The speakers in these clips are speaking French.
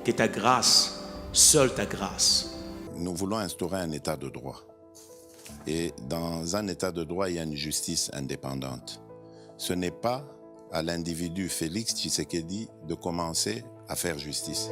que ta grâce, seule ta grâce. Nous voulons instaurer un état de droit. Et dans un état de droit, il y a une justice indépendante. Ce n'est pas à l'individu Félix Tshisekedi de commencer à faire justice.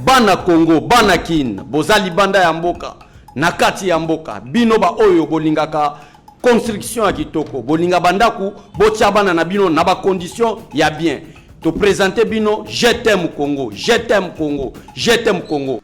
Bana Congo, bana kin, bozali banda ya mboka, nakati ya mboka, bino ba oyo bolingaka construction ya kitoko, bolinga bandaku, botia bana na bino na ba condition ya bien. To présenter bino, je t'aime Congo, je t'aime Congo, je t'aime Congo.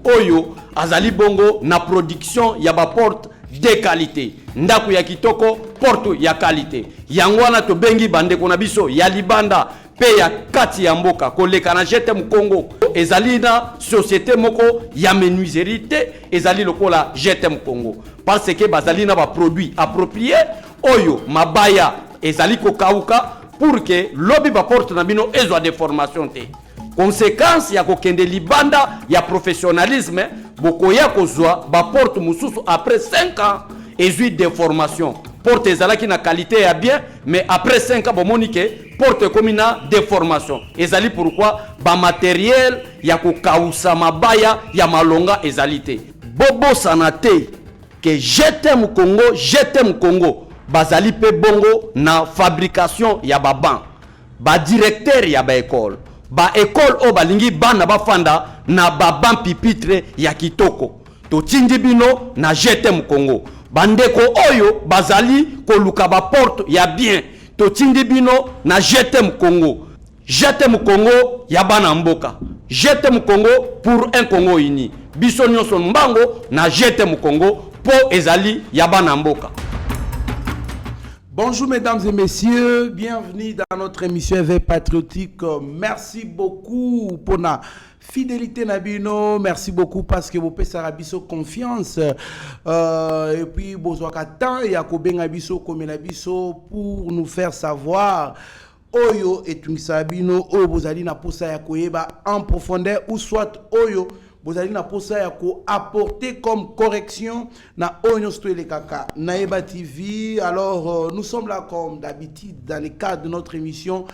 Oyo azali bongo na production ya ba porte de qualité. Ndaku ya kitoko, porte ya qualité. Yangwana to bengi bande kona biso ya libanda pe ya kati ya mboka koleka na je t'aime Congo. Ezali na société moko ya menuiserie te, ezali lokola je t'aime Congo. Parce que bazali na ba produit approprié oyo mabaya ezali ko kauka pour que lobby ba porte na bino ezwa de formation te. Conséquence ya kokende libanda ya professionnalisme bokoya kozwa ba porte mususu après 5 ans ezui de formation. Porte ezalaki na qualité ya bien mais après 5 ans bomonique porte comme na déformation. Ezali pourquoi ba matériel ya kokausa mabaya ya malonga ezalité. Bobo sanate que je t'aime Congo bazali pe bongo na fabrication ya baban. Ba directeur ya ba école. Ba école o balingi bana bafanda na baban pipitre ya kitoko. To tindi bino na je t'aime Congo. Bandeko oyo bazali koluka ba porte ya bien. To tindi bino na je t'aime Congo. Je t'aime Congo ya bana mboka. Je t'aime Congo pour un Congo uni. Biso nyonso mbango na je t'aime Congo po ezali ya bana mboka. Bonjour mesdames et messieurs, bienvenue dans notre émission Éveil Patriotique. Merci beaucoup pour la fidélité Nabino, merci beaucoup parce que vous pouvez abisso confiance et puis bozwakatan et akobenga abisso comme abisso pour nous faire savoir oyo et tunisabino o bozali na posa ya koyeba en profondeur ou soit oyo bozali na posa ya ko apporter comme correction na oyo stoile kaka na Eba TV. Alors nous sommes là comme d'habitude dans le cadre de notre émission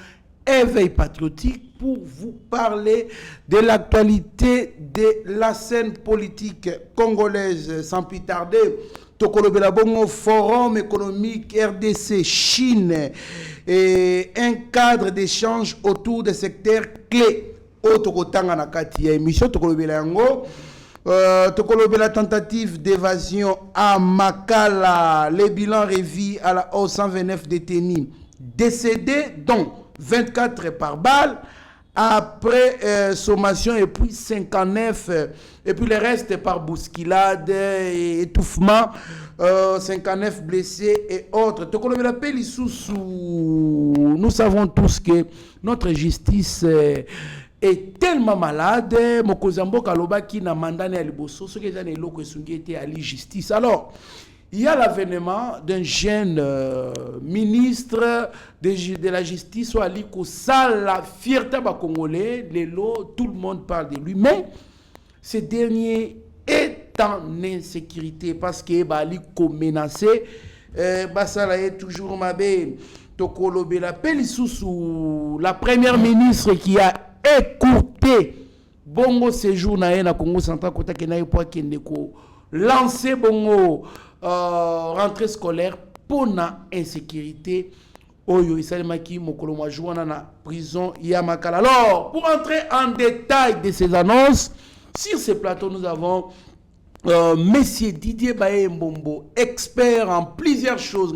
Éveil Patriotique pour vous parler de l'actualité de la scène politique congolaise. Sans plus tarder, Tokolobela Bongo Forum économique RDC Chine et un cadre d'échange autour des secteurs clés. Otokotanga na kati ya émission Tokolobela yango Tokolobela tentative d'évasion à Makala, les bilans revis à la hausse, 129 détenus décédés dont 24 par balle après sommation et puis 59 et puis le reste par bousculade et étouffement, 59 blessés et autres. Tokolobela Pelissousou, nous savons tous que notre justice est tellement malade. Mokozambo Kaloba qui n'a mandané à Liboso, ce qui est dans locaux qui était à la justice. Alors, il y a l'avènement d'un jeune ministre de la justice, soit Ali Koussal, la fierté congolais, tout le monde parle de lui. Mais ce dernier est en insécurité parce que Ali ko menacé, Basala est toujours mabé. Tokolobela Pelissousou, la première ministre qui a écouté bongo séjour na Congo central kota kenaye po kendeko lancer bongo rentrée scolaire pour na insécurité oyo isalemaki mokolo mwa na prison ya Makala. Alors pour entrer en détail de ces annonces, Sur ce plateau, nous avons Monsieur Didier Baye Mbombo, expert en plusieurs choses.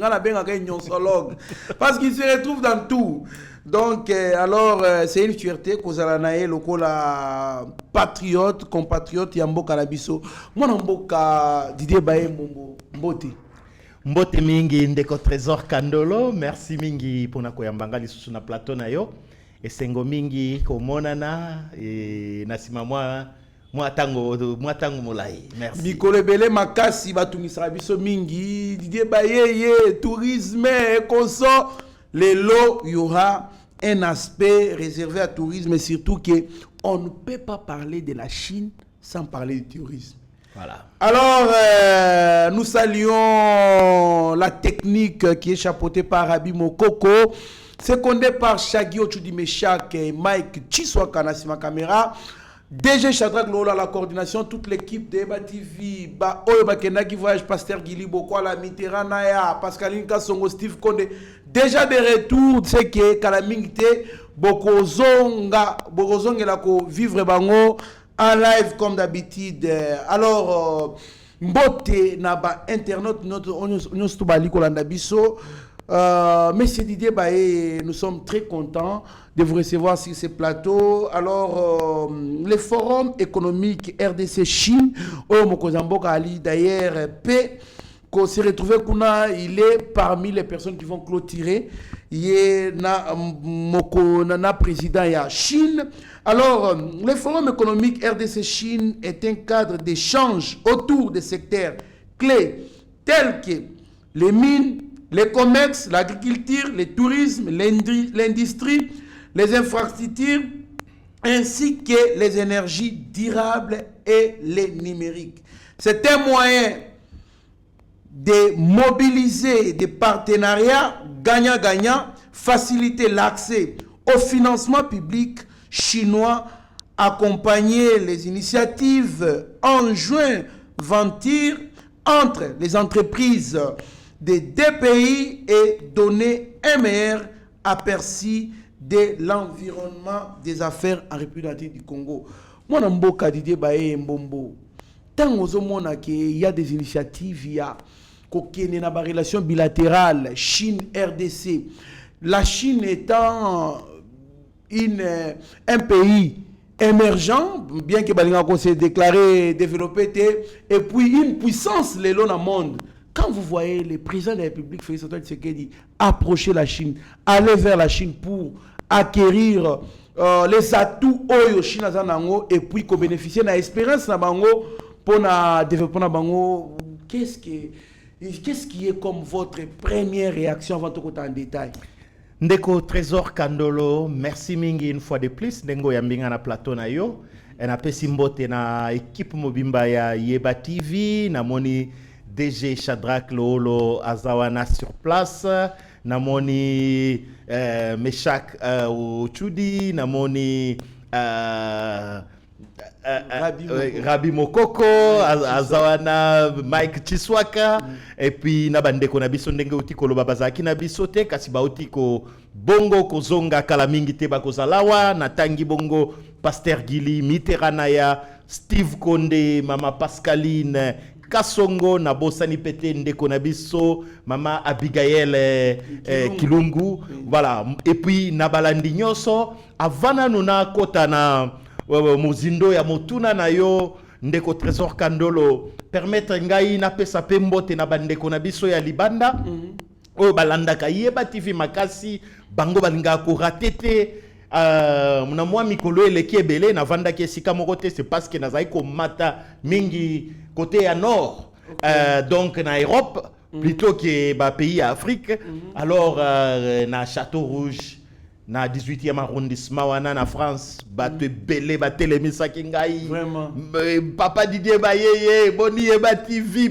Parce qu'il se retrouve dans tout. Donc, alors, c'est une fierté que vous avez la patriote, compatriote, Yamboka Labiso. Moi, Mboka Didier Baye Mbombo, Mbote. Mbote mingi ndeko Trésor Kandolo, merci mingi pour na koyambanga lisusu na plateau na yo. Et sengo mingi komonana et nasima moi tango molai. Merci. Mikolo Bele Makasi batumisa biso mingi Didier Baye tourisme conso les lots il y aura un aspect réservé à tourisme et surtout que on ne peut pas parler de la Chine sans parler du tourisme. Voilà. Alors, nous saluons la technique qui est chapeautée par Rabi Mokoko, secondée par Shaggy Ochudimeshak et Mike Chiswaka Nassima Caméra, DG Shadrach Lola la coordination, toute l'équipe de Eba TV, Oyo Bakena qui voyage, Pasteur Gili Bokwala, Mitterrand Naya, Pascaline Kassongo, Steve Konde, déjà de retour, c'est que Kalamingte, Bokozonga, la ko vivre bango, en live comme d'habitude. Alors, Mbote Naba Internet, notre Tubali Kolanda Biso. Monsieur Didier Baye, nous sommes très contents de vous recevoir sur ce plateau. Alors, le forum économique RDC Chine, Mokozamboka Ali, d'ailleurs, qu'on s'est retrouvé, il est parmi les personnes qui vont clôturer. Il est na président ya Chine. Alors, le forum économique RDC Chine est un cadre d'échange autour des secteurs clés tels que les mines, les commerces, l'agriculture, le tourisme, l'industrie, les infrastructures, ainsi que les énergies durables et les numériques. C'est un moyen de mobiliser des partenariats gagnant-gagnant, faciliter l'accès au financement public chinois, accompagner les initiatives en juin venture entre les entreprises des deux pays et donner un meilleur aperçu de l'environnement des affaires en République du Congo. Moi, je suis Didier Baye Mbombo. Tant qu'il y a des initiatives, il y a une relation bilatérale Chine-RDC. La Chine étant un pays émergent, bien que Balinga s'est déclaré développé, et puis une puissance le long dans le monde. Quand vous voyez le président de la République, Félix Antoine Tshisekedi, approcher la Chine, aller vers la Chine pour acquérir les atouts Oyo Chine et puis bénéficier de l'espérance pour le développement bango, qu'est-ce qui est comme votre première réaction avant tout en détail? Ndeko Trésor Kandolo, merci mingi une fois de plus. Ndengo yambinga na plateau na yo. Na pesi mbote na équipe mobimba ya Yeba TV. Na moni DG Shadrach Lolo Azawana sur place. Na moni Meshak Ochudi. Na moni Rabi Mokoko, Azawana, Mike Chiswaka, et puis Nabandeko Nabiso Ndenge Utikolo Babazaki Nabisote, Kasiba Utiko Bongo Kozonga Kalamingi Teba Kozalawa, Natangi Bongo, Pasteur Gili, Mitteranaya, Steve Konde, Mama Pascaline, Kasongo, Nabosani Pete Ndeko Nabiso, Mama Abigail Kilungu, voilà, et puis Nabalandi Nyoso, Avana Nuna Kotana. Mozindo ya motuna na yo Ndeko Trésor Kandolo permettre ngai na pesa pembote na bandeko na biso ya libanda o balanda ka Yeba TV makasi bango balinga ko ratete na mwa mikolo eleki ebele na vanda ke sika moko te, c'est parce que nazai ko mata mingi côté ya nord, donc na Europe plutôt que ba pays ya Afrique. Alors na Château Rouge na 18e arrondissement wana na France bate belé batelemisa kingai vraiment papa Didier Baye boni Yeba TV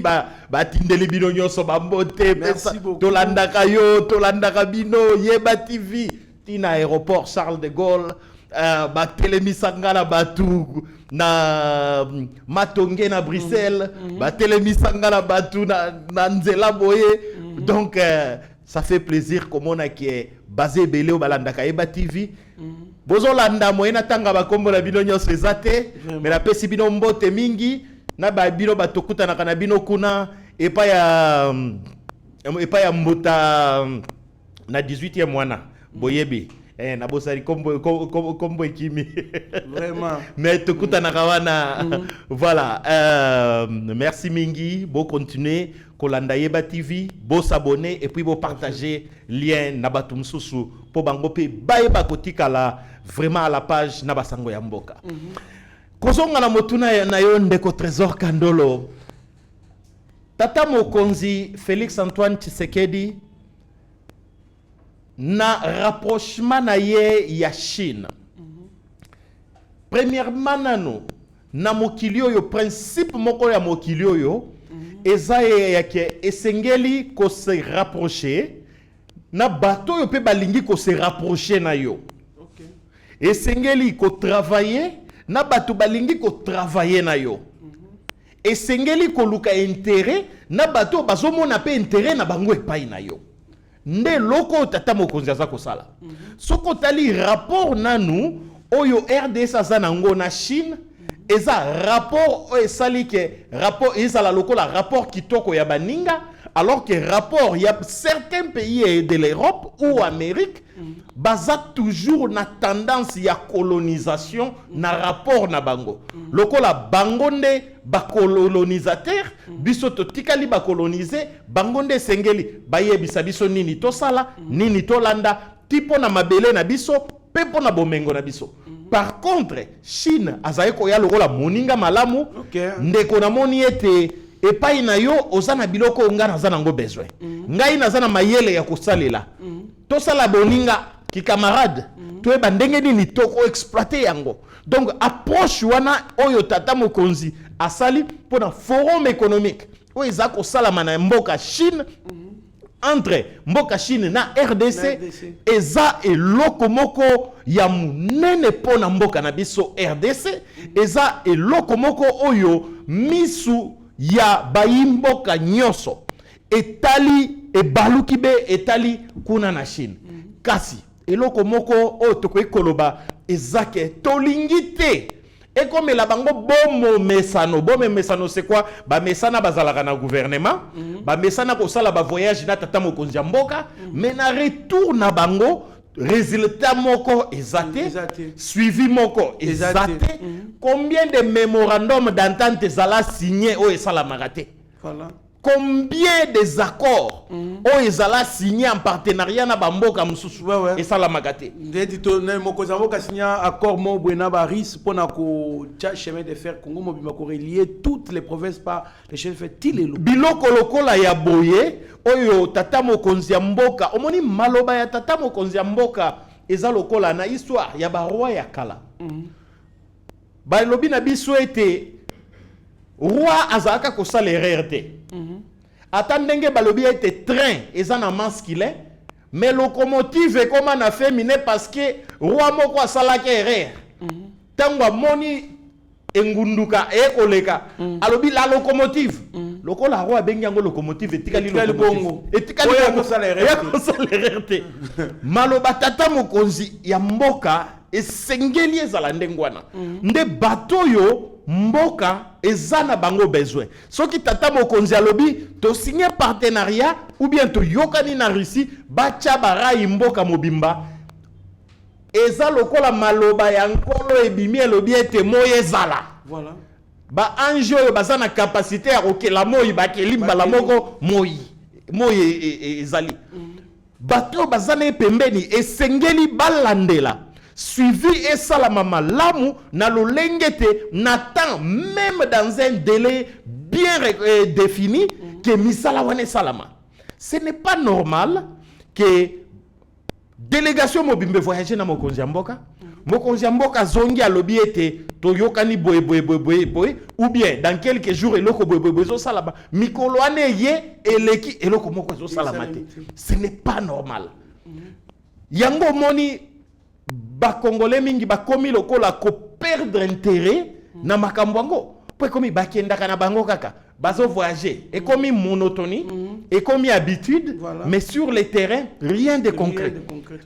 batindeli bino nyonso bambote tolanda kayo tolanda kabino Yeba TV tina aéroport Charles de Gaulle batelemisa ngala batu na Matonge na Bruxelles batelemisa ngala batu na nzela boye. Donc ça fait plaisir comme on a qui est basé belé au balandaka Yeba TV. bozolanda moyena tanga bakombo na bino nyonso ezate mais la pesi bino mbote mingi na ba bino batokutana kana bino kuna epa ya mbota na 18e mwana boyebi na bosari kombo ekimi Vraiment. mais tokutana kawana voilà merci mingi bo continuer kolanda Yeba TV bo s'abonner et puis bo partager lien na batu msusu po bango pe bayeba kotikala vraiment à la page na basango ya mboka kozonga na motuna na yo ndeko Trésor Kandolo tata mokonzi Félix Antoine Tshisekedi na rapprochement na ye ya Chine. Premièrement nano na mokili oyo principe moko ya mokili oyo eza yake esengeli ko se rapprocher na bato yo pe balingi ko se rapprocher na yo. Okay. Esengeli ko travailler na bato balingi ko travailler na yo. Esengeli ko luka intérêt na bato bazomona pe intérêt na bango epai na yo. Nde loko tata mokonzi aza kosala. Soko tali rapport nanu oyo RDC aza nango na Chine eza rapport oyo esali ke rapport ezala lokola rapport kitoko ya baninga alors que rapport ya certains pays de l'Europe ou Amérique baza toujours na tendance ya colonisation na rapport na bango lokola bango nde bacolonisateur biso totikali bacoloniser bango nde sengeli bayebisa biso nini tosala nini tolanda tipo na mabele na biso pepo na bomengo na biso. Par contre Chine azaye koya lokola moninga malamu ndeko na moni ete epai na yo ozana biloko nga naza nango besoin ngai naza na mayele ya kosalela tosala boninga ki camarade toyeba ndenge nini toko exploiter yango. Donc approche wana oyo tata mokonzi asali pona forum économique oyo eza kosalama na mboka Chine entre mboka Chine na RDC eza eloko moko ya munene pona mboka na biso RDC eza eloko moko oyo misu ya bayimboka nyoso etali ebaluki be etali kuna na Chine kasi eloko moko oyo tokoki koloba ezake tolingi te ekomela bango bomo mesano c'est quoi ba mesana bazalaka na gouvernement ba mesana ko sala ba voyage na tata mokonzi ya mboka mais na retour na bango résultat moko ezate suivi moko ezate combien de mémorandums d'entente zala signé o esala marate voilà. Combien des accords o ezala signé en partenariat na bamboka mususu et sala magate ndeti to na moko za mboka signé accord mo bwena baris pona ko cha chemin de fer Congo mobima ko relier toutes les provinces par les chefs fait tilelo biloko lokola ya boye oyo tata mokonzi ya mboka omoni maloba ya tata mokonzi ya mboka eza lokola na histoire ya ba roi ya kala ba lobi na biso ete roi azaka ko sala erreur te attendenge balobi ete train eza na masculin mais locomotive comment na féminin parce que roi moko asalaki erreur tango amoni engunduka ekoleka alobi la locomotive lokola roi abengi yango locomotive etikali bongo etikali bongo sala erreur te maloba tata mokonzi ya mboka esengeli ezala ndenge wana nde bato yo mboka ezana bango besoin soki tata mokonzi alobi to signer partenariat ou bien to yokani na Russie bacha barai mboka mobimba eza lokola maloba ya nkolo ebimi elobi ete moye ezala voilà ba anjo oyo baza na capacité ya kokela moyi bakeli mbala moko moyi ezali bato baza na pembeni esengeli balandela suivi et salama malamu na lolengete n'attend même dans un délai bien défini que misala wane salama. Ce n'est pas normal que délégation mobimbe voyager na mokonzi ya mboka mokonzi ya mboka zongi alobi ete toyokani boye ou bien dans quelques jours eloko boye zo salama mikolo ane ye eleki eloko moko zo salama te. Ce n'est pas normal. Yango moni ba congolais mingi ba komi lokola ko perdre intérêt na makambo ngo po komi ba kenda kana bango kaka bazo voyager et komi monotonie et komi habitude voilà. Mais sur le terrain rien de concret.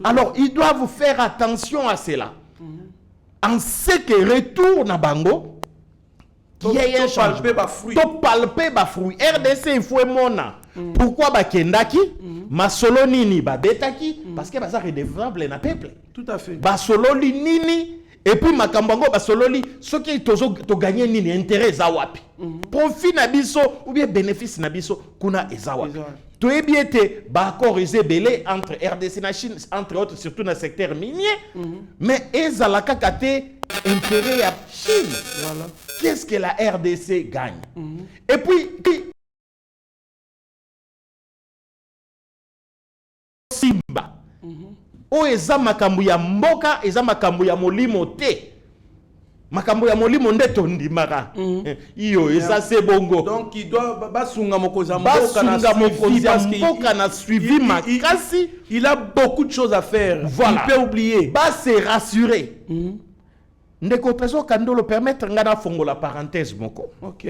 Alors ils doivent faire attention à cela en ce que retour na bango il y a un changement to palper ba fruit RDC il faut mona pourquoi ba kendaki masolo nini ba betaki parce que baza redevable na peuple tout à fait ba sololi nini et puis makambango ba sololi ce qui to gagner nini intérêt za wapi profit na biso ou bien bénéfice na biso kuna eza wapi to ebiete ba accord belé entre RDC et Chine entre autres surtout dans le secteur minier mais ezala kakate intérêt à Chine. Voilà. Qu'est-ce que la RDC gagne? Et puis Simba o eza makambu ya mboka eza makambu ya molimo te makambu ya molimo nde tondimaka iyo eza se bongo donc il doit basunga mokoza mboka na suivi makasi il a beaucoup de choses à faire voilà. Il peut oublier ba se rassurer ndeko peso kandolo permettre ngana fongola parenthèse moko OK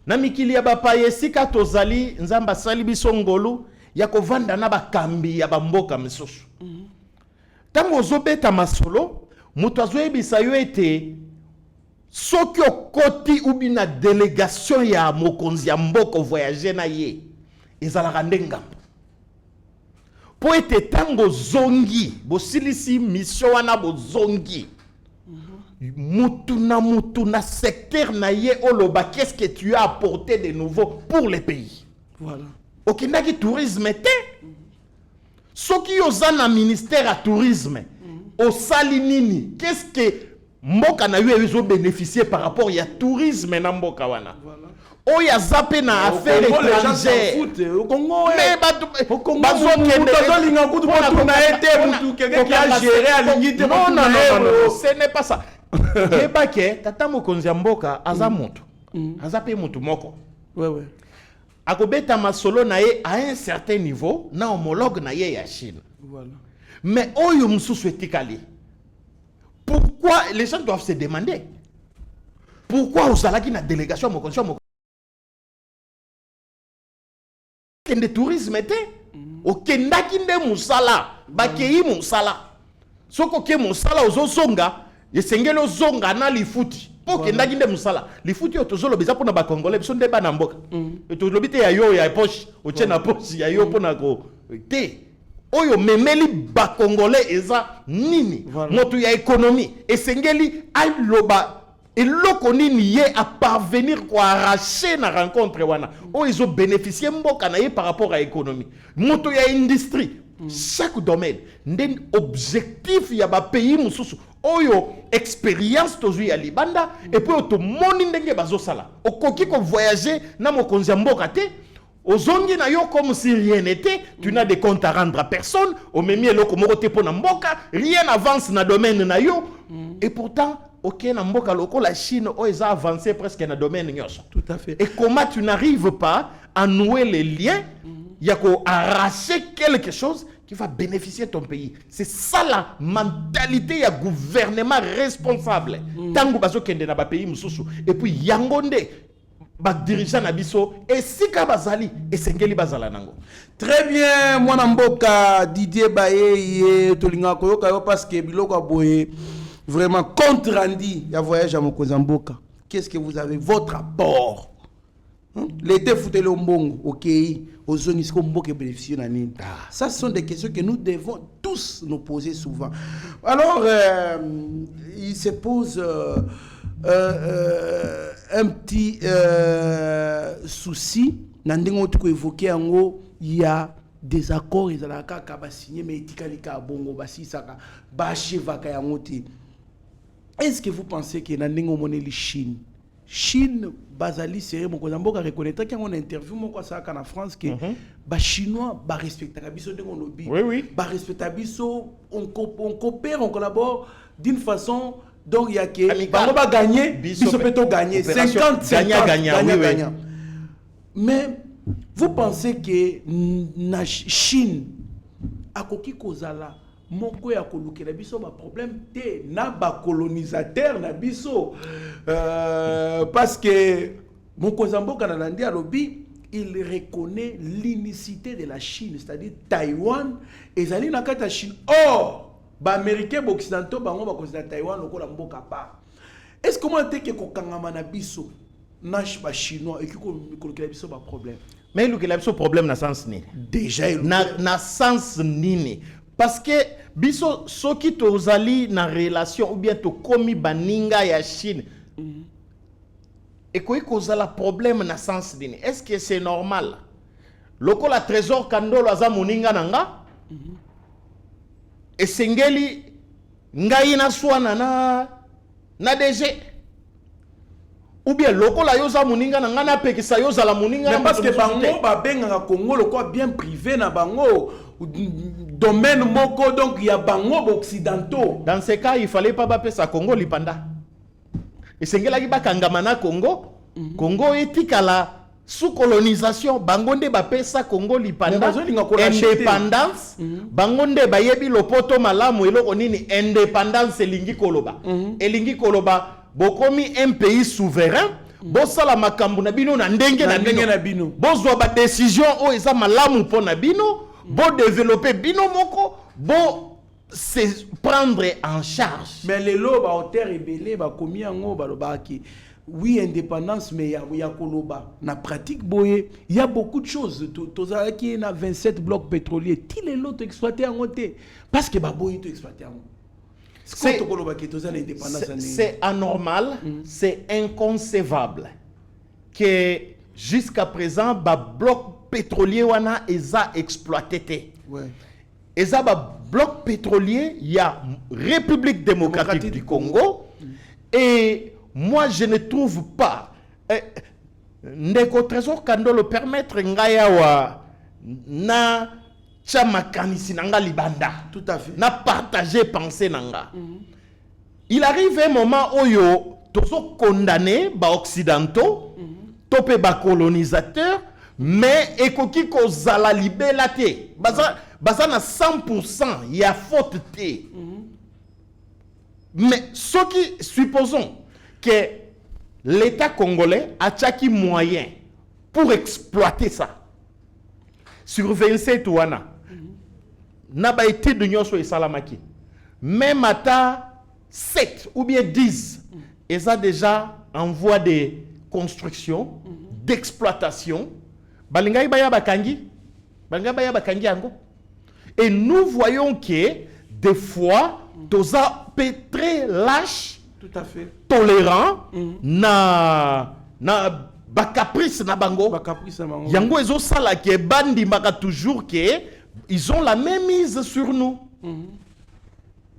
na mikili ya bapaye sika tozali nzamba sali biso ngolu ya kovanda na bakambi ya bamboka misusu tango ozobeta masolo moto azoyebisa yo ete soki okoti ubi na délégation ya mokonzi ya mboko voyager na ye ezalaka nde ngambo po ete tango zongi bosilisi mission wana bozongi mutu na secteur na ye oloba qu'est-ce que tu as apporté de nouveau pour le pays voilà okendaki tourisme te soki oza na ministère à tourisme osali nini qu'est-ce que mboka na yo ezo bénéficier par rapport ya tourisme na mboka wana oya zape na affaire étrangère au Congo mais non ce n'est pas ça yebake tata mokonzi ya mboka aza moto aza pe moto moko ouais akobeta masolo na ye à un certain niveau na homologue na ye ya Chine voilà mais oyo mususu etikali pourquoi les gens doivent se demander pourquoi ozalaki na délégation mokonzi kende tourisme te okendaki nde musala bakei musala soko ke musala ozosonga esengeli ozonga na lifuti po kendaki nde musala lifuti oyo tozoloba eza mpona bakongole biso nde bana mboka tolobi te ya yo ya poche otie na poche ya yo mpona ko te oyo memeli bakongole eza nini moto ya économie esengeli aloba eloko nini ye a parvenir ko arracher na rencontre wana o ils ont bénéficié mboka na ye par rapport à économie moto ya industrie chaque domaine nden objectif ya ba pays mususu oyo expérience tozui ya libanda et puis otomoni ndenge bazosala okoki ko voyager na mokonzi ya mboka te ozongi na yo comme si rien n'était tu n'as des comptes à rendre à personne au memi eloko moko te pona mboka rien avance na domaine na yo et pourtant ok na mboka loko la Chine o ils a avancé presque na domaine nyos tout à fait et comment tu n'arrives pas à nouer les liens ya ko arracher quelque chose qui va bénéficier ton pays c'est ça la mentalité ya gouvernement responsable tango bazo kende na ba pays mususu et puis yangonde ba dirigeant na biso et sika bazali esengeli bazala nango très bien mwana mboka Didier Baye tolinga koyoka yo parce que biloko aboye vraiment compte rendu ya voyage à Mozambique. Qu'est-ce que vous avez votre apport l'été foutez le mbongo OK aux zones qui ont bénéficié de nini ça ce sont des questions que nous devons tous nous poser souvent alors il se pose un petit souci nandingo tu évoquer en il y a des accords ils ont ka signé mais etikalika bongo basi saka ba chevaka ya ngoti. Est-ce que vous pensez que nandingo moneli Chine bazali serait mon Mozambique reconnaître qu'il y a une interview mon quoi ça en France que ba chinois ba respecter biso de lobi oui ba respecter biso on coopère on collabore d'une façon donc il y a que ba va gagner biso peut gagner 50 gagnant mais vous pensez que na Chine akoki kozala moko ya kolukela biso ba problème te na ba colonisateur na biso parce que moko zamboka na landi alobi il reconnaît l'unicité de la Chine c'est-à-dire Taïwan ezali na kata Chine or ba américain ba occidentaux bango ba considérer Taïwan lokola mboka part. Est-ce comment te que kokangama na biso nash ba chinois et que kolokela biso ba problème? Mais le problème na sens ni. Déjà na sens nini parce que biso soki tozali na relation ou bien to komi baninga ya Chine. Et quoi kozala problème na sens nini? Est-ce que c'est normal? Lokola trésor kandolo aza moninga nanga? Et sengeli ngai na swana na DG. Ou bien lokola yoza moninga nanga na pekisa yoza la moninga. Mais parce que bango ba benga Congo lokola bien privé na bango domaine moko, donc il y a bango occidentaux. Dans ce cas, il fallait pas baper sa Congo lipanda. Et sengela ki bakangamana Congo, Congo etikala sous colonisation, bangonde bape sa Congo lipanda. Indépendance, bangonde bayebi lopoto malamu eloko nini indépendance elingi koloba. Elingi koloba bokomi un pays souverain. Bosala makambo na bino na ndenge na bino. Bozwa ba décision o eza malamu po na bino. Bon développer bino moko, bon se prendre en charge. Mais les lots ba terre rebelle ba komi yango ba loba ki oui indépendance mais ya koloba na pratique boye il y a beaucoup de choses tozala ki na 27 blocs pétroliers ti les lots exploiter en côté parce que ba boye to exploiter en c'est anormal, c'est inconcevable que jusqu'à présent ba bloc pétrolier wana eza exploité. Ouais. Eza ba bloc pétrolier, il y a République démocratique du Congo et moi je ne trouve pas ndeko trésor kandolo permettre ngaya wa na chamakanisi nanga libanda. Tout à fait. Na partager pensée nanga. Il arrive un moment où yo tozo condamné ba occidentaux, topé ba colonisateurs. Mais ekoki ko zala libela te baza na 100% il y a faute te. Mais ce qui supposons que l'État congolais a tchaki moyen pour exploiter ça sur 27 wana na ba été de nyonso et salamaki même ata 7 ou bien 10 ils ont déjà en voie de construction d'exploitation. Et nous voyons que des fois, Toza peut très lâche, tout à fait, tolérant, na caprice na bango. Yango ezo sala ke bandi maka toujours que ils ont la même mise sur nous.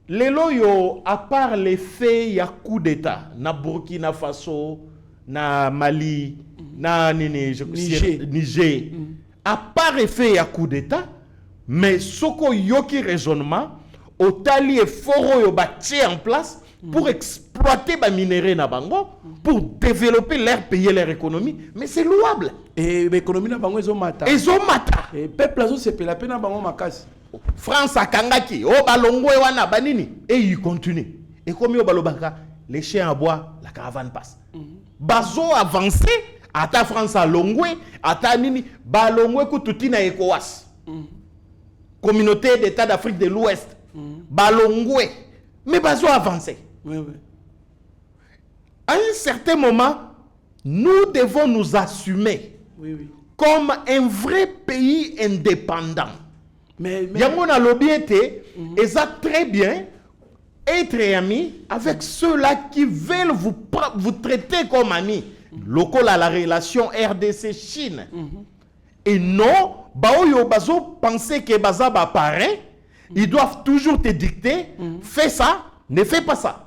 Les loyo, à part les faits, il y a coup d'état na Burkina Faso, na Mali, na Niger. À part effet, il y a coup d'état, mais soko yoki raisonnement, otali et foro yo bâti en place pour exploiter les minéraux na bango, pour développer leur pays, leur économie, mais c'est louable. Et l'économie na bango ezo mata. Ezo mata. Et peuple azo se pela pena bango makasi. France a kangaki, o balongwe wana banini, et il continue. Et comme yo balobaka, les chiens à bois, la caravane passe. Bazo avancé, ata France a longwe, ata nini, balongwe kututi na ECOWAS. Communauté d'État d'Afrique de l'Ouest. Balongwe. Mais bazo avancé. Oui, oui. À un certain moment, nous devons nous assumer comme un vrai pays indépendant. Mais Yamona Lobiete, et ça très bien, être ami avec ceux-là qui veulent vous traiter comme amis. Local à la relation RDC-Chine. Et non, Baoyo Bazo penser que Baza ba parrain, ils doivent toujours te dicter, fais ça, ne fais pas ça.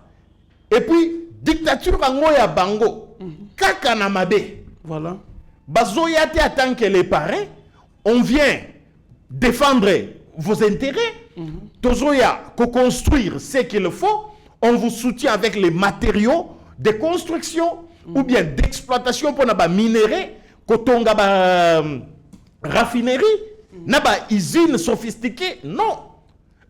Et puis, dictature en Oya Bango, Kaka Namabe. Voilà. Bazo Yate attend que les parrains, on vient défendre vos intérêts. Tozoya, construire ce qu'il faut, on vous soutient avec les matériaux de construction ou bien d'exploitation pour les minéraux, kotonga ba raffinerie, naba usine sophistiquée. Non.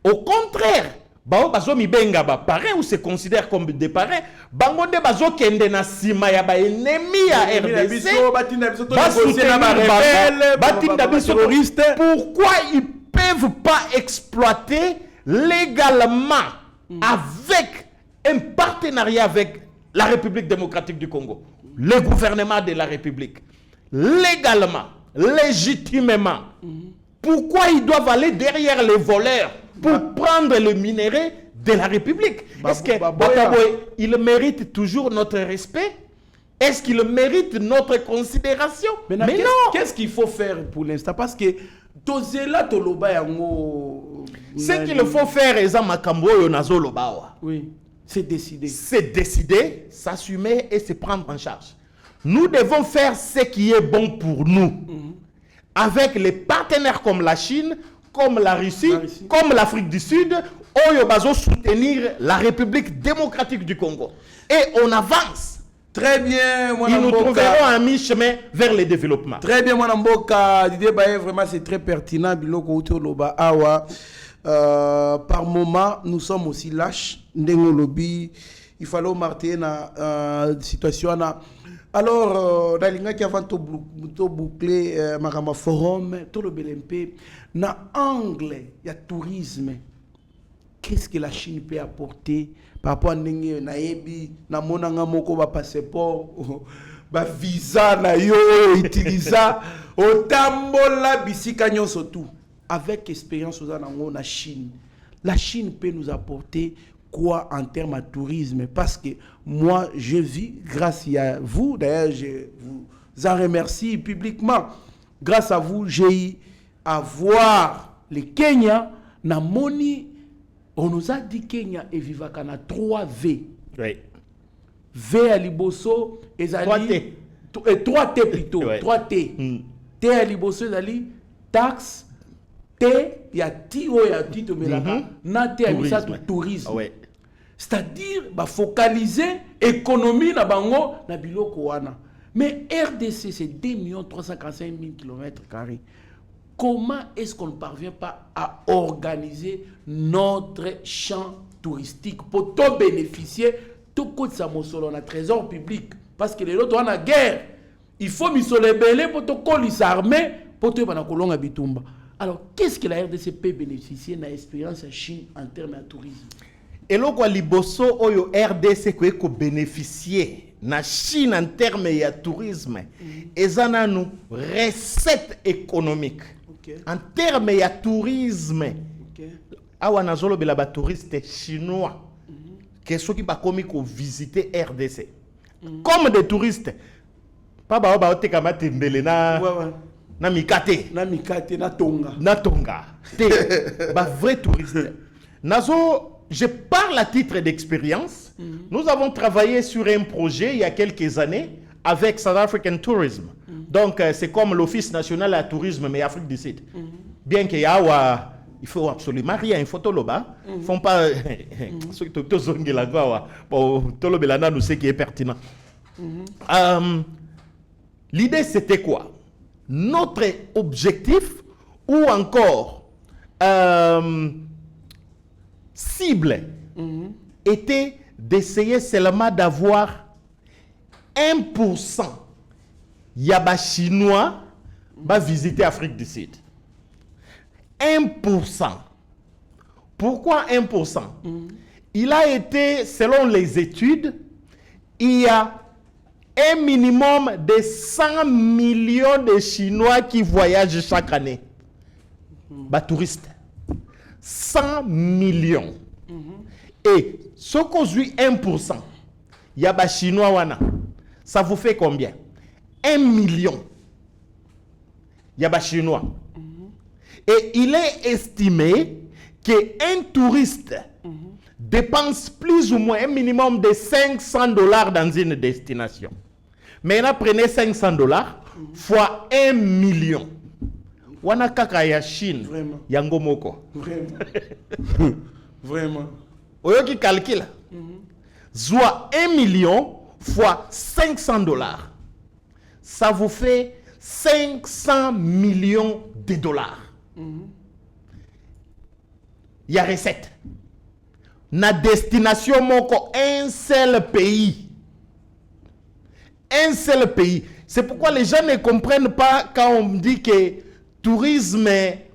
Au contraire, bao bazo mi benga ba parrain ou se considère comme des parrains, bango de bazo kende na sima ya ba ennemi ya RDC, pourquoi ils peuvent pas exploiter légalement avec un partenariat avec la République démocratique du Congo, le gouvernement de la République, légalement, légitimement, pourquoi ils doivent aller derrière les voleurs pour prendre le minerai de la République? Est-ce que il mérite toujours notre respect? Est-ce qu'il mérite notre considération? Mais non. Qu'est-ce qu'il faut faire pour l'instant? Parce que ce qu'il faut faire, oui, c'est décider. C'est décider, s'assumer et se prendre en charge. Nous devons faire ce qui est bon pour nous. Avec les partenaires comme la Chine, comme la Russie, comme l'Afrique du Sud, on soutenir la République démocratique du Congo. Et on avance. Très bien, ils nous trouveront à mi-chemin vers le développement. Très bien, mon amboka. Didier Baye, vraiment, c'est très pertinent. Biloko Loba Awa. Par moment, nous sommes aussi lâches. Ndengo lobby. Il fallait marquer la situation. Alors, dans l'ingénieur qui avant de boucler Marama Forum, tout le BLMP, dans l'angle, il y a tourisme. Qu'est-ce que la Chine peut apporter par rapport à Naebi, na monanga moko ba passeport, ba visa na yo utilisa otambola bisika nyonso tout avec expérience aux na Chine. La Chine peut nous apporter quoi en termes de tourisme? Parce que moi, je vis grâce à vous. D'ailleurs, je vous en remercie publiquement. Grâce à vous, j'ai eu à voir le Kenya na moni. On nous a dit Kenya et Vivakana 3 V. Oui. V à Liboso et 3T. 3T plutôt. Oui. 3T. T à Liboso et taxe. T, il y a T, il y a T, na T à Misato tourisme. Oui. C'est-à-dire, focaliser l'économie na bango na biloko wana. Mais RDC, c'est 2 345 000 km². Comment est-ce qu'on ne parvient pas à organiser notre champ touristique pour tout bénéficier tout coup de Samosolo, on a trésor public? Parce que les autres, on a guerre. Il faut misoler belé pour tout colis armé pour tout le bitumba. Alors, qu'est-ce que la RDC peut bénéficier de l'expérience en Chine en termes de tourisme? Et là, liboso oyo RDC ko bénéficier na Chine en termes de tourisme, ezana nous recette économique. En termes de tourisme, awa nazolo bela ba touristes chinois que ceux qui ba komi ko visiter RDC comme des touristes pas ba ba te kamate mbele na na mikate na tonga te ba vrai touriste nazo. Je parle à titre d'expérience. Nous avons travaillé sur un projet il y a quelques années avec South African Tourism. Donc, c'est comme l'Office national à tourisme, mais Afrique du Sud. Bien qu'il y a, il faut absolument rien. Il faut tout là-bas. Il ne faut pas. Nous ce qui est pertinent. L'idée, c'était quoi? Notre objectif, ou encore cible, était d'essayer seulement d'avoir 1% yaba chinois va visiter l'Afrique du Sud. 1%. Pourquoi 1%? Il a été, selon les études, il y a un minimum de 100 millions de Chinois qui voyagent chaque année. Touristes. 100 millions. Et ce qu'on suit 1%, il y a Chinois wana. Ça vous fait combien? 1 million. Il y a Chinois. Et il est estimé qu'un touriste dépense plus ou moins un minimum de $500 dans une destination. Maintenant, prenez $500 fois 1 million. Wana kaka ya Chine. Vraiment. Yango moko. Vraiment. Vraiment. Oyo qui calcule. Soit 1 million fois $500. Ça vous fait 500 millions de dollars. Il y a recette. Na destination moko, un seul pays. Un seul pays. C'est pourquoi les gens ne comprennent pas quand on dit que tourisme et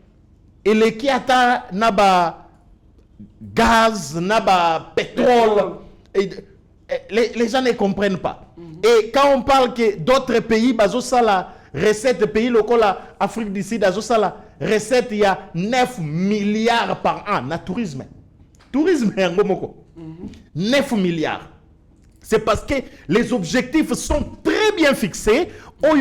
le kiata naba gaz, naba pétrole. Et les gens ne comprennent pas. Et quand on parle que d'autres pays, la recette pays locaux, l'Afrique du Sud, la recette, il y a 9 milliards par an na tourisme. Tourisme, 9 milliards. C'est parce que les objectifs sont très bien fixés.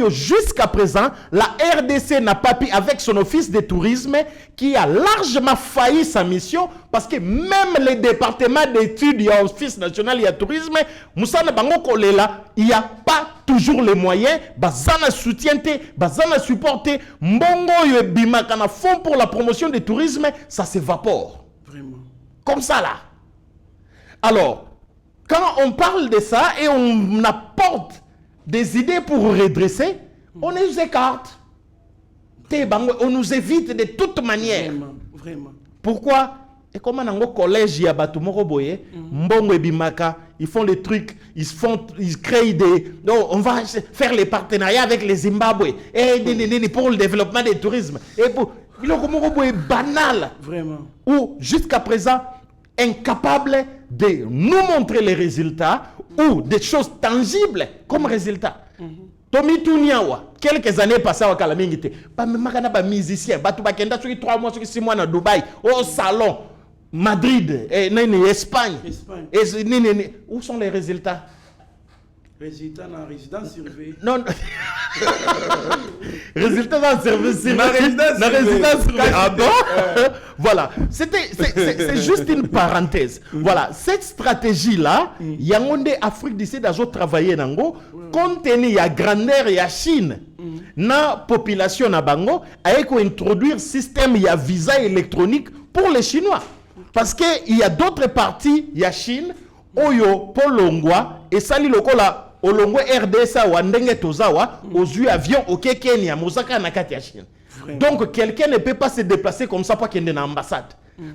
Jusqu'à présent, la RDC n'a pas pu, avec son office de tourisme, qui a largement failli sa mission, parce que même les départements d'études, il y a l'Office national, il y a tourisme, Moussana Bango Kolela, il n'y a pas toujours les moyens, Bazana soutienté, Bazana supporté, Mbongo Yebima, quand on a fonds pour la promotion du tourisme, ça s'évapore. Vraiment. Comme ça là. Alors, quand on parle de ça et on apporte des idées pour redresser, on nous écarte. On nous évite de toute manière. Vraiment, vraiment. Pourquoi? Et comme dans le collège, il y a Batumoro Boye, Mbongo et Bimaka, ils font les trucs, ils créent des... Non, on va faire les partenariats avec les Zimbabwe et pour le développement du tourisme. Et pour... Le Komoro Boye est banal. Vraiment. Ou jusqu'à présent, incapable de nous montrer les résultats ou des choses tangibles comme résultats. Tomi Tuniawa, quelques années passées à Kalamingite, pas même un musicien, Batu Bakenda, 3 mois, 6 mois à Dubaï, au salon, Madrid, Espagne. Où sont les résultats? Résultat dans la résidence surveillée. Non. Résultat dans le service surveillé. La résidence surveillée. Ah bon? Voilà. C'est juste une parenthèse. Voilà. Cette stratégie-là, Yangonde Afrique du Sud a travaillé nango, compte tenu de la grandeur de la Chine, na population na bango, a introduire système de visa électronique pour les Chinois. Parce qu'il y a d'autres parties, il y a Chine, Oyo, Polongwa, et Sali Lokola. Olongo RDSA ou Ndenge Tozawa, aux yeux avions au Kenya, Mosaka Nakati à Chine. Donc quelqu'un ne peut pas se déplacer comme ça pour qu'il y ait une ambassade.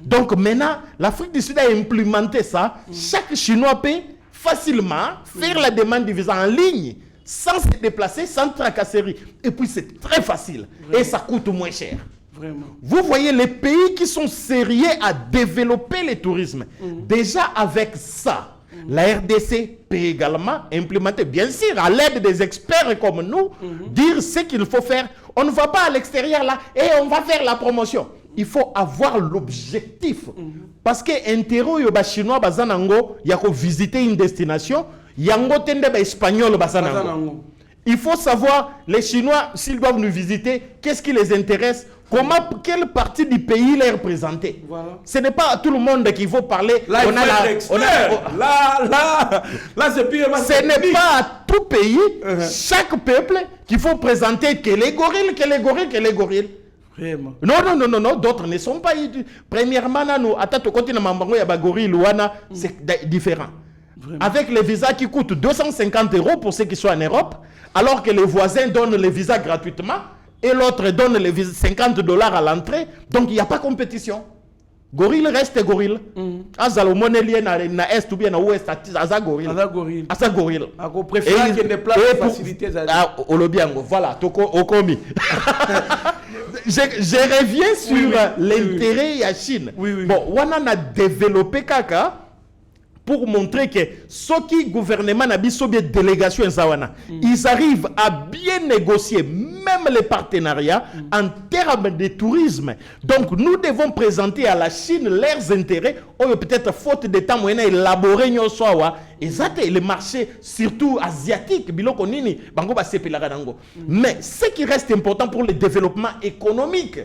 Donc maintenant, l'Afrique du Sud a implémenté ça. Chaque Chinois peut facilement faire la demande de visa en ligne, sans se déplacer, sans tracasserie. Et puis c'est très facile. Et ça coûte moins cher. Vraiment. Vous voyez les pays qui sont sérieux à développer le tourisme. Déjà avec ça, la RDC peut également implémenter, bien sûr, à l'aide des experts comme nous, dire ce qu'il faut faire. On ne va pas à l'extérieur là et on va faire la promotion. Il faut avoir l'objectif. Parce que intérêt yoba chinois bazanango, il y a qu'à visiter une destination, yango tende ba espagnol bazanango. Il faut savoir, les Chinois, s'ils doivent nous visiter, qu'est-ce qui les intéresse, quelle partie du pays les représenter. Voilà. Ce n'est pas à tout le monde qu'il faut parler. Là, c'est pire. Ce n'est pas à tout pays, chaque peuple, qu'il faut présenter que les gorilles, que les gorilles, que les gorilles. Vraiment. Non, d'autres ne sont pas. Premièrement, nous, à tout côté, c'est différent. Vraiment. Avec les visas qui coûtent 250 € pour ceux qui sont en Europe, alors que les voisins donnent les visas gratuitement et l'autre donne les visas 50 $ à l'entrée, donc il n'y a pas compétition. Gorille reste gorille. Azalomonelien na est ou bien na ouest aza gorille. Aza gorille. Ako préfère qu'il ne place facilité à Olobiango. Voilà, toko okomi. Je reviens sur l'intérêt de la Chine. Bon, on a développé kaka pour montrer que ce qui gouvernement n'a pas bien délégation ils arrivent à bien négocier même les partenariats en termes de tourisme. Donc nous devons présenter à la Chine leurs intérêts, ou peut-être faute de temps moyen élaborer le marché surtout asiatique mais ce qui reste important pour le développement économique,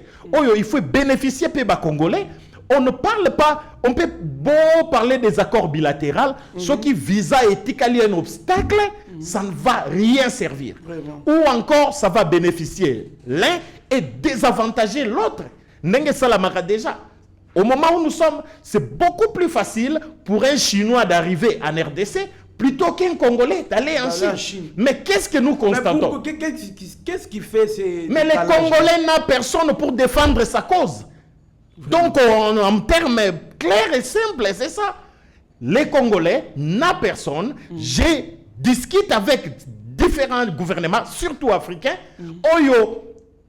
il faut bénéficier des Congolais. On ne parle pas, on peut beau parler des accords bilatéraux, ce qui visa éthique est un obstacle, ça ne va rien servir. Vraiment. Ou encore, ça va bénéficier l'un et désavantager l'autre. N'engue Salamara déjà. Au moment où nous sommes, c'est beaucoup plus facile pour un Chinois d'arriver en RDC plutôt qu'un Congolais d'aller en Chine. Mais qu'est-ce que nous constatons? Qu'est-ce qui fait ces... Mais les Congolais n'ont personne pour défendre sa cause. Donc, en termes clairs et simples, c'est ça. Les Congolais n'ont personne. Je discute avec différents gouvernements, surtout africains.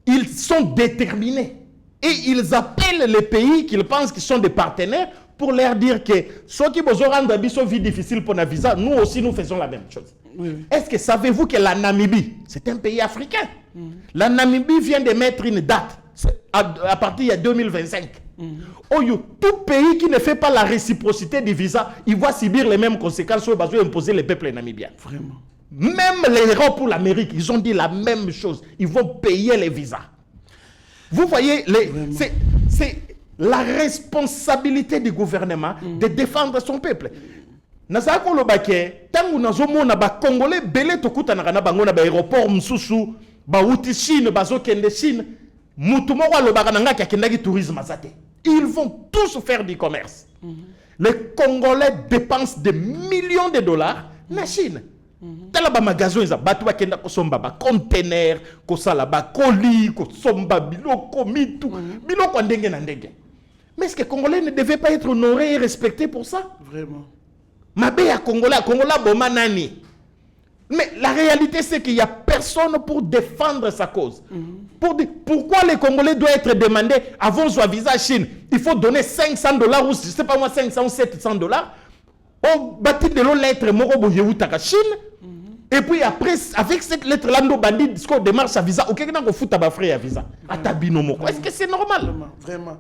Ils sont déterminés. Et ils appellent les pays qu'ils pensent qu'ils sont des partenaires pour leur dire que ceux qui vont rendre une vie difficile pour la visa, nous aussi nous faisons la même chose. Oui. Est-ce que savez-vous que la Namibie, c'est un pays africain? La Namibie vient de mettre une date à partir de 2025. Tout pays qui ne fait pas la réciprocité du visa, il va subir les mêmes conséquences sur les imposer les peuples namibiens. Vraiment. Même les héros pour l'Amérique, ils ont dit la même chose. Ils vont payer les visas. Vous voyez, c'est la responsabilité du gouvernement de défendre son peuple. Nazako lobake, tangu nazomona ba Congolais belé tokutana na bango na ba aéroport msusu, ba uti Chine, ba zokende Chine, mutu moko lobaka nanga kakendaki tourisme azate. Ils vont tous faire du commerce. Les Congolais dépensent des millions de dollars na Chine. Tala ba magasin za batu bakenda kosomba ba container, kosala ba colis, kosomba biloko mitu, biloko ndenge na ndenge. Mais est-ce que les Congolais ne devaient pas être honorés et respectés pour ça? Vraiment. Mabé à Congolais, boma nani. Mais la réalité, c'est qu'il n'y a personne pour défendre sa cause. Pourquoi les Congolais doivent être demandés avant son visa Chine? Il faut donner $500 ou je ne sais pas moi, 500 ou $700. On bâtit de l'autre lettre, Morobo Yehoutaka Chine. Et puis après, avec cette lettre-là, nous bandits, ce qu'on démarche à visa, ok, on fout à frais à visa. Est-ce que c'est normal? Vraiment.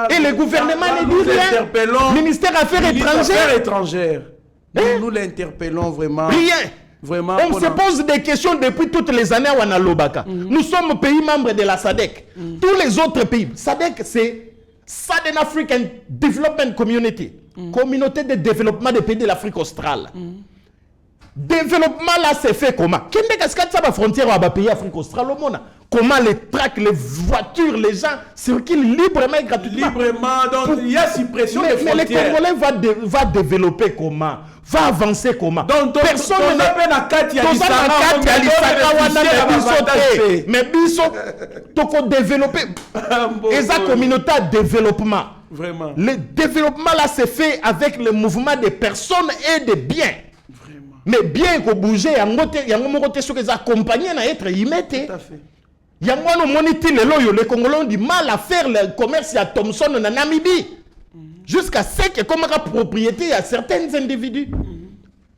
Et le gouvernement ne dit rien. Ministère Affaires étrangères. Nous l'interpellons vraiment. Rien. Vraiment, on se pose des questions depuis toutes les années à Wanalobaka. Nous sommes pays membres de la SADC. Tous les autres pays. SADC, c'est Southern African Development Community. Communauté de développement des pays de l'Afrique australe. Développement là, c'est fait comment? Qu'est-ce que ça va frontière à pays Afrique australe au monde? Comment les tracts, les voitures, les gens circulent librement et gratuitement? Librement, donc il y a suppression des frontières. Mais les Congolais va développer comment? Va avancer comment? Donc personne mais biso toko développer esa communauté de développement. Vraiment. Le développement là c'est fait avec le mouvement des personnes et des biens. Vraiment. Mais bien qu'on bouge, il y a un moment où les accompagnés à être immédiats. Tout à fait. Il y a un moment où les Congolais ont du mal à faire le commerce à Thomson en Namibie. Jusqu'à ce que comme propriété à certains individus.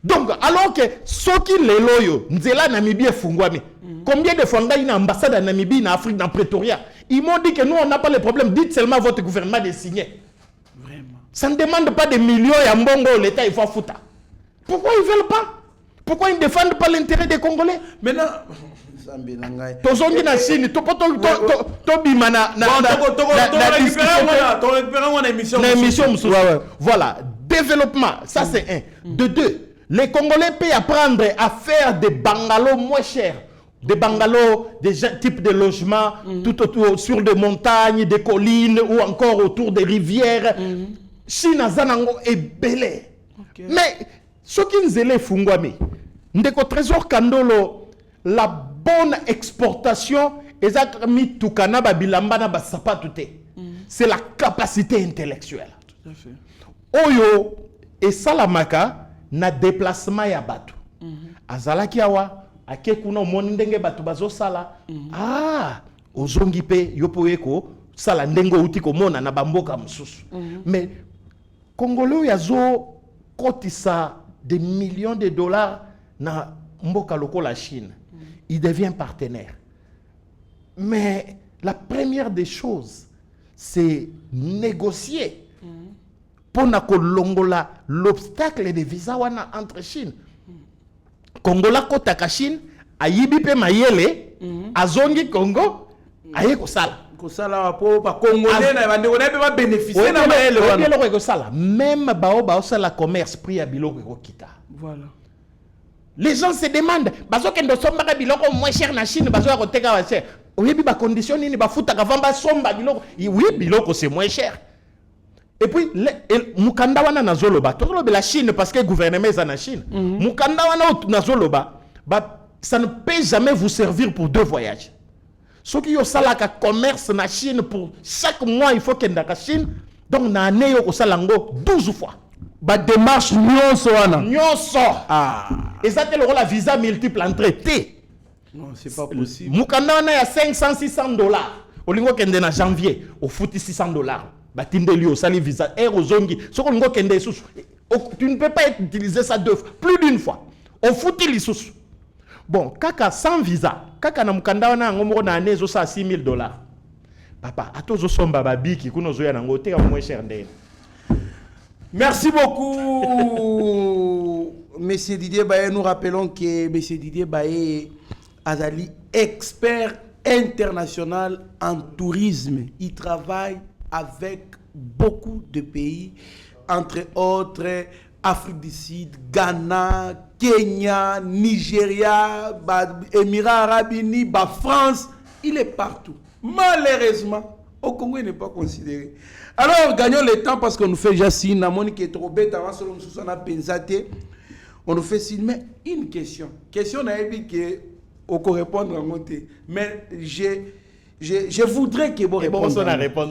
Donc, alors que ceux qui les loyaux, Nzela Namibie est fungwami. Combien de fois il y a une ambassade en Namibie, en Afrique, dans Pretoria? Ils m'ont dit que nous, on n'a pas le problème. Dites seulement à votre gouvernement de signer. Vraiment. Ça ne demande pas des millions et en bongo, l'État, il faut foutre. Pourquoi ils ne veulent pas? Pourquoi ils ne défendent pas l'intérêt des Congolais? Maintenant, voilà, développement, ça c'est un. De deux, les Congolais peuvent apprendre à faire des bungalows moins chers. Des bungalows, des types de logements tout autour, sur des montagnes, des collines ou encore autour des rivières. Chine Zanango est belé. Mais ce qui nous est fungwami, ndeko trésor Kandolo, la bonne exportation, c'est la capacité intellectuelle. Tout à fait. Oyo et salamaka na déplacement ya batu. Azalaki awa akekuna mondenge batu bazo sala. Ah, ozongi pe yopoeko sala ndengo utiko mona na bamboka mususu. Mais Congolais yazo kotisa des millions de dollars na mboka loko la Chine. Il devient partenaire. Mais la première des choses, c'est négocier pour nakolongola l'obstacle de visa wana entre Chine. Congola kotaka Chine, ayibi pe mayele, azongi Congo, aye kosala. Kosala po pa Congolais na bande on peut pas bénéficier na mayele wana. Kosala, même bao sala commerce prix à biloko ko kita. Voilà. Les gens se demandent, bazo kendo somba biloko moins cher na Chine, bazo ya koteka wa cher. Oyebi ba condition nini ba futa ka vamba somba biloko. Oui, biloko c'est moins cher. Et puis mukanda wana nazoloba, tozoloba la Chine parce que le gouvernement est en Chine. Mukanda wana nazoloba, ça ne peut jamais vous servir pour 2 voyages. Ceux qui ont salaka commerce na Chine pour chaque mois il faut kenda ka Chine, donc na année yo ko salango 12 fois. Ba démarche nyonso wana. Nyonso. Ah. Et ça te la visa multiple entrée. Non, c'est pas possible. Mukanda wana ya $500-600. Olingo kende na janvier, au fout $600. batindeli osali visa ozongi soko ngo kende susu tu ne peux pas utiliser ça plus d'une fois on fouti lisusu bon kaka sans visa kaka na mukanda wana ngomoko na année zo sa $6,000 papa atozo somba babiki kuno zo ya nango te moins cher ndene. Merci beaucoup, Monsieur Didier Baye. Nous rappelons que Monsieur Didier Baye Azali, expert international en tourisme. Il travaille avec beaucoup de pays, entre autres Afrique du Sud, Ghana, Kenya, Nigeria, Émirats Arabes Unis, France. Il est partout. Malheureusement, au Congo, il n'est pas considéré. Alors, gagnons le temps parce qu'on nous fait déjà signe. Monique est trop bête. Avant, on nous fait signe. Mais une question. Question n'a pas que on peut répondre à monter. Mais je voudrais que vous répondiez. Non, n'a pas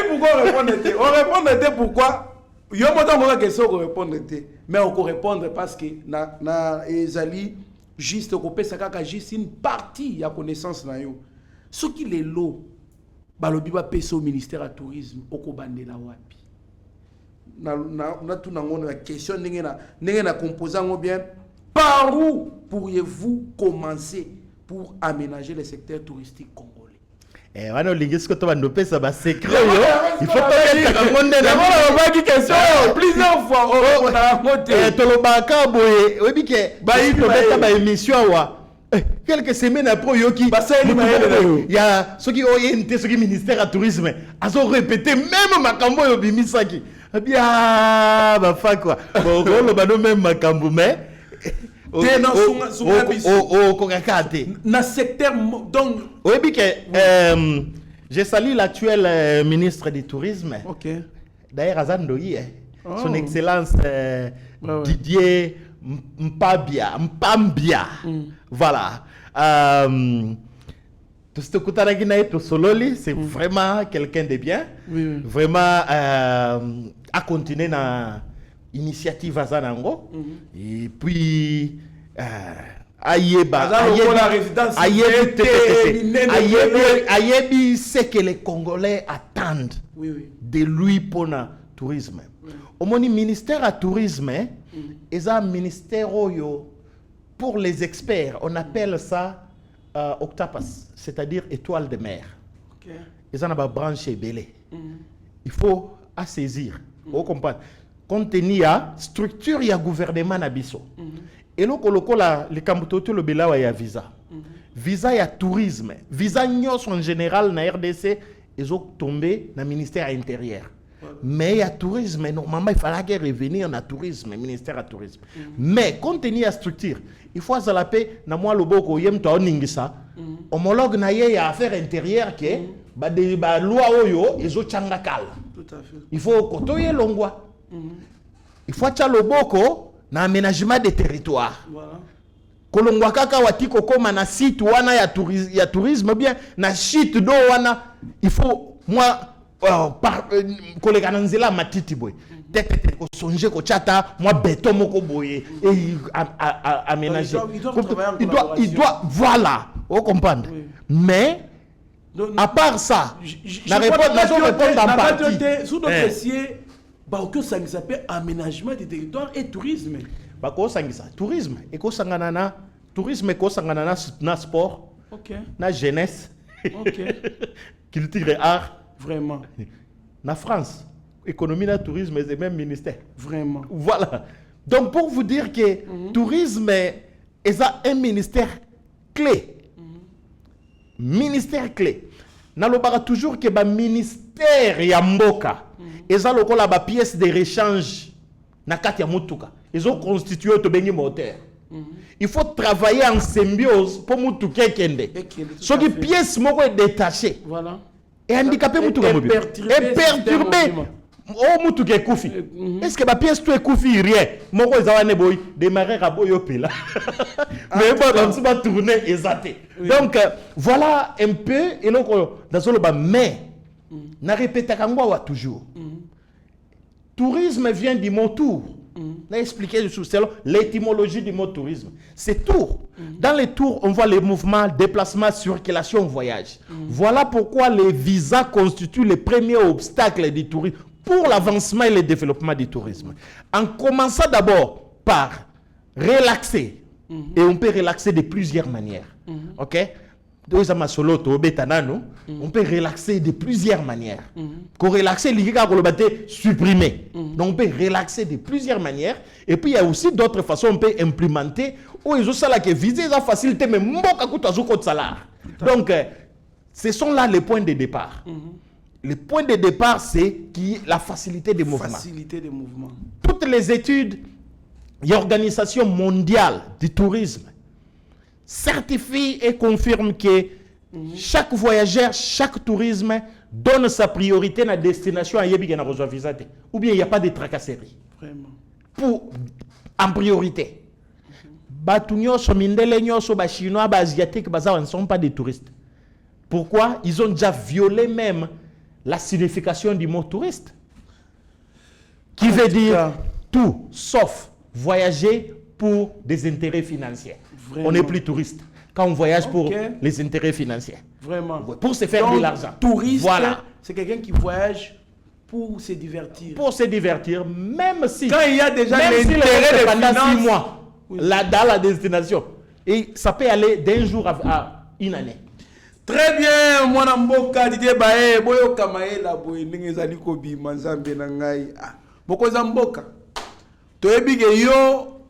pourquoi répondre. On répond pourquoi. Il y a une question qu'on répond. Mais on peut répondre parce que na ezali juste qu'on peut ça juste une partie de la connaissance na yo. Ce qui est l'eau. Balobi ba pesa au ministère du tourisme okobandela wapi na tout na ngona question ndenge na composant bien par où pourriez-vous commencer pour aménager le secteur touristique congolais wana lingisiko to bando pesa ba secret yo il faut pas mettre ngonde na ba ki question plusieurs fois on a raconté to lo baka boye obi ke ba to beta ba émission wa quelques semaines après yoki il y a ceux qui orienté ceux qui ministère du tourisme a ont répété même makambo yo bimisaki bien ba fa quoi bon le bano même makambo mais na secteur donc oui que j'ai salué l'actuel ministre du tourisme. OK. D'ailleurs Azandoyi son excellence Didier Mpambia. Voilà. Tout ce que tu as dit, c'est vraiment quelqu'un de bien. Oui. Vraiment à continuer dans l'initiative Azanango. Et puis Ayebi c'est que les Congolais attendent de lui pour le tourisme. Au ministère du tourisme, et un ministère pour les experts, on appelle ça octapas, c'est-à-dire étoile de mer. Ils ont une branche belé. Il faut saisir. Vous comprenez? Compte tenu de la structure, il y a gouvernement nabiso. Et là, les Kambutoto le bela y a visa. Visa y a tourisme. Visa nyos en général na RDC, ils ont tombé dans le ministère intérieur. Mais il y a tourisme, normalement il fallait revenir dans le tourisme, ministère du tourisme. Mais compte tenu de la structure, il faut que la paix, na moi le boko yem to ningisa, homologue na ye ya affaire intérieure que ba loi oyo ezo changakal. Tout à fait. Il faut kotoye longwa. Il faut que le boko na aménagement des territoires. Voilà. Kolongwa kaka watiko koma na site wana ya tourisme bien na site do wana il faut moi collègue Ananzela matiti boy tete ko songe ko chata moi béton moko boye et aménager il doit voilà vous comprenez mais à part ça la réponse en partie sous notre dossier bah que ça s'appelle aménagement des territoires et tourisme bah ko sangisa tourisme et ko sangana na tourisme ko sangana na sport OK na jeunesse OK culture et art. Vraiment. Na France, économie et tourisme, c'est même ministère. Vraiment. Voilà. Donc pour vous dire que tourisme est un ministère clé. Ministère clé. Nalobara toujours que le ministère Yamboka, ils ont la pièce de rechange na kati ya mutuka. Ils ont constitué le bengi moteur. Il faut travailler en symbiose pour mutuka kende. So qui pièce moko est détachée. Voilà. Et handicapé mutuka mobile. Et perturbé. Oh mutuka koufi. Est-ce que ma pièce tout est koufi rien. Moko ezawane boy démarrer à boyo pela. Mais bon on va tourner exaté. Donc voilà un peu et donc dans le bas mais na répéter kangwa toujours. Tourisme vient du mot tour. On a expliqué l'étymologie du mot tourisme. C'est tour. Dans les tours, on voit les mouvements, déplacements, circulation, voyage. Voilà pourquoi les visas constituent les premiers obstacles du tourisme pour l'avancement et le développement du tourisme. En commençant d'abord par relaxer, et on peut relaxer de plusieurs manières. Ok? On peut relaxer de plusieurs manières. Qu'on relaxer, supprimer. Donc on peut relaxer de plusieurs manières. Et puis il y a aussi d'autres façons on peut implémenter. Où ils ont ça là qui visent la facilité, mais donc ce sont là les points de départ. Le point de départ, c'est la facilité des mouvements. Facilité des mouvements. Toutes les études et l'Organisation mondiale du tourisme certifie et confirme que chaque voyageur, chaque tourisme donne sa priorité à la destination à Yébigana visa. Ou bien il n'y a pas de tracasserie. Vraiment. En priorité. Batunyoso, Mindele Nyoso, Chinois, Asiatiques, ne sont pas des touristes. Pourquoi? Ils ont déjà violé même la signification du mot touriste. Qui veut dire tout sauf voyager pour des intérêts financiers. Vraiment. On n'est plus touriste quand on voyage pour les intérêts financiers. Vraiment. Pour se faire de l'argent. Touriste, voilà. C'est quelqu'un qui voyage pour se divertir. Pour se divertir, même si... Quand il y a déjà l'intérêt pendant 6 mois, là, dans la destination. Et ça peut aller d'un jour à une année. Très bien, moi Mboka Didier Bae, boyo kamaela boy ningezali ko bi manzambe na ngai. Boko zamboka. To ebige yo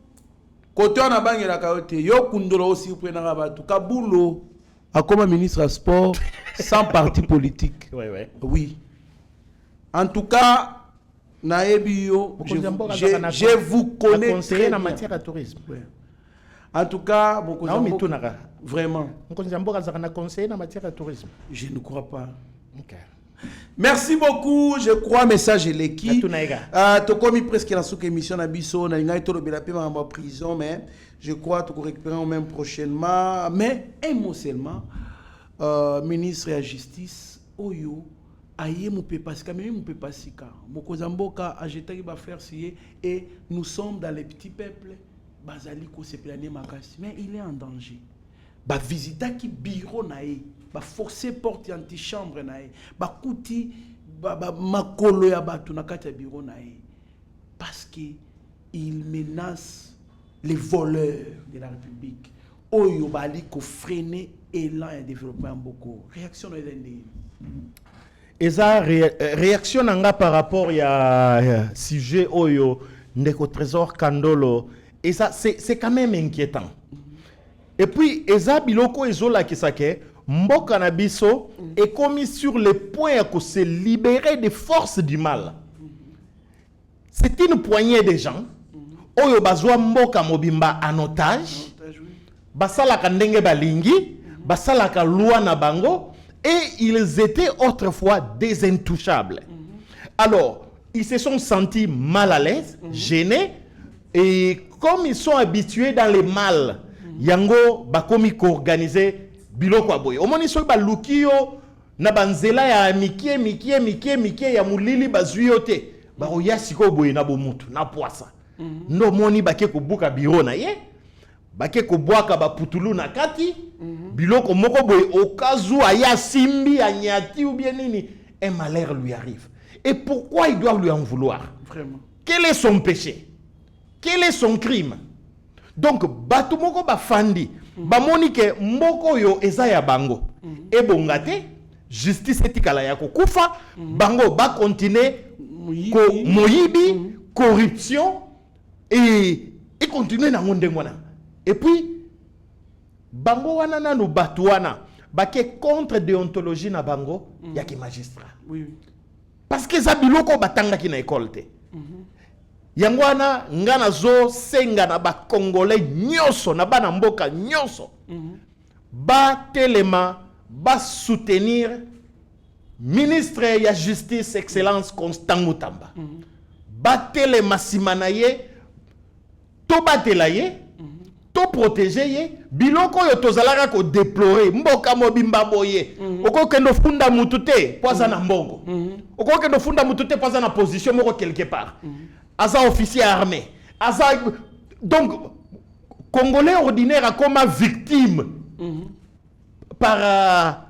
koto na bangela kaote yo kundolo aussi pour na batu Kabulo akoma ministre à sport sans parti politique. Oui. En tout cas, naebi yo je vous connais conseiller en matière de tourisme. Ouais. En tout cas, beaucoup vraiment. Conseiller en matière de tourisme. Je ne crois pas. Okay. Merci beaucoup. Je crois message l'équipe. Tu commis presque la sous-émission à Bisso, on a une prison, mais je crois que tu récupérer même prochainement. Mais un mot seulement, ministre de la Justice, Oyo, aïe mon pépas, quand même mon pépas, Mokozamboka a jeté qui va faire et nous sommes dans les petits peuples. Bazali ko se planer makasi, mais il est en danger. Ba visita ki bureau nae, ba forcer porte antichambre nae, ba kuti ba makolo ya batu na kati ya bureau nae, parce que il menace les voleurs de la République. Oyo bali ko freiner élan et développement beaucoup. Réaction de l'ennemi. Eza réaction nanga par rapport à sujet oyo ndeko trésor Kandolo. Et ça, c'est quand même inquiétant. Et puis, Eza Biloko Ezola Kisake, Mboka Nabiso est commis sur le point de se libérer des forces du mal. C'est une poignée de gens. Oyo Bazwa Mboka Mobimba en otage. Basala Kandenge Balingi. Basala Kaluana Bango. Et ils étaient autrefois des intouchables. Alors, ils se sont sentis mal à l'aise, gênés. Et comme ils sont habitués dans les mal, yango bakomi ko organiser biloko aboy. Omoni so ba lukio na banzela ya mikie ya mulili bazwiote. Ba oya siko boy na bomutu na poisa. Ndo moni bake ko buka biro na ye. Bake ko boaka ba putulu na kati. Biloko moko boy okazu aya simbi anyati ou bien nini, un malheur lui arrive. Et pourquoi il doit lui en vouloir? Vraiment. Quel est son péché? Quel est son crime? Donc, batu moko ba fandi, ba monike moko yo eza ya bango. E bongate, justice etikala ya kufa, bango ba continuer moyibi, corruption et continuer na ngonde ngwana. Et puis bango wana nanu batu wana ba ke contre déontologie na bango ya ki magistrat. Oui. Parce que za biloko batanga ki na école te. Yangwana ngana zo senga na ba congolais nyoso na bana mboka nyoso ba telema ba soutenir ministre ya justice excellence Constant Mutamba ba telema simanaye to batela ye to protéger ye biloko yo tozalaka ko déplorer mboka mobimba boye okokendo funda mutute poza na mbongo okokendo funda mutute poza na position moko quelque part. Aza officier armé, Donc, Congolais ordinaire a comme victime par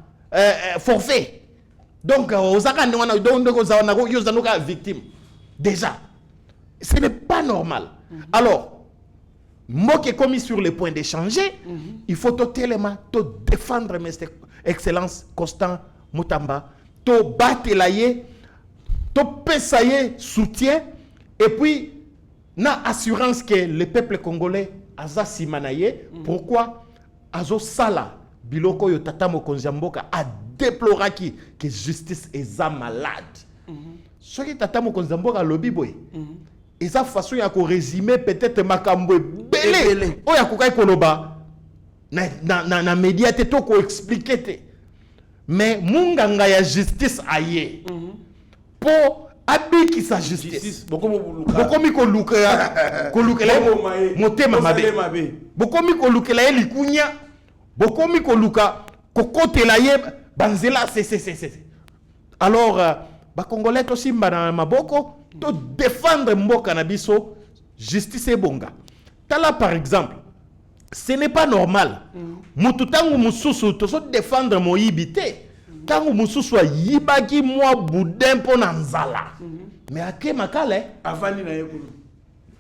forfait. Donc, victime. Déjà, ce n'est pas normal. Alors, moi qui est commis sur le point d'échanger, il faut totalement défendre mes excellences Constant Mutamba, to battre laye, to pesaye soutien, et puis, na assurance que le peuple congolais aza simanaye. Pourquoi? Azo sala biloko yo tata mokonzi mboka a déploré que justice est malade. Ce qui tata mokonzi mboka lobi boy. Eza façon ya ko résumer peut-être makambo belé. Oya kokai koloba na média te to ko expliquer te. Mais munganga ya justice aye. Po abiki sa justice. Bokomi ko lukela motema mabe. Bokomi ko lukela elikunya. Bokomi ko luka kokotela ye banzela c'est. Alors ba congolais to simba na maboko to défendre mboka na biso justice ebonga. Tala par exemple, ce n'est pas normal. Mututangu mususu to so défendre moyibité. Tangu mususu yibaki moi boudin po na nzala. Mais ake makale avani na yekulu.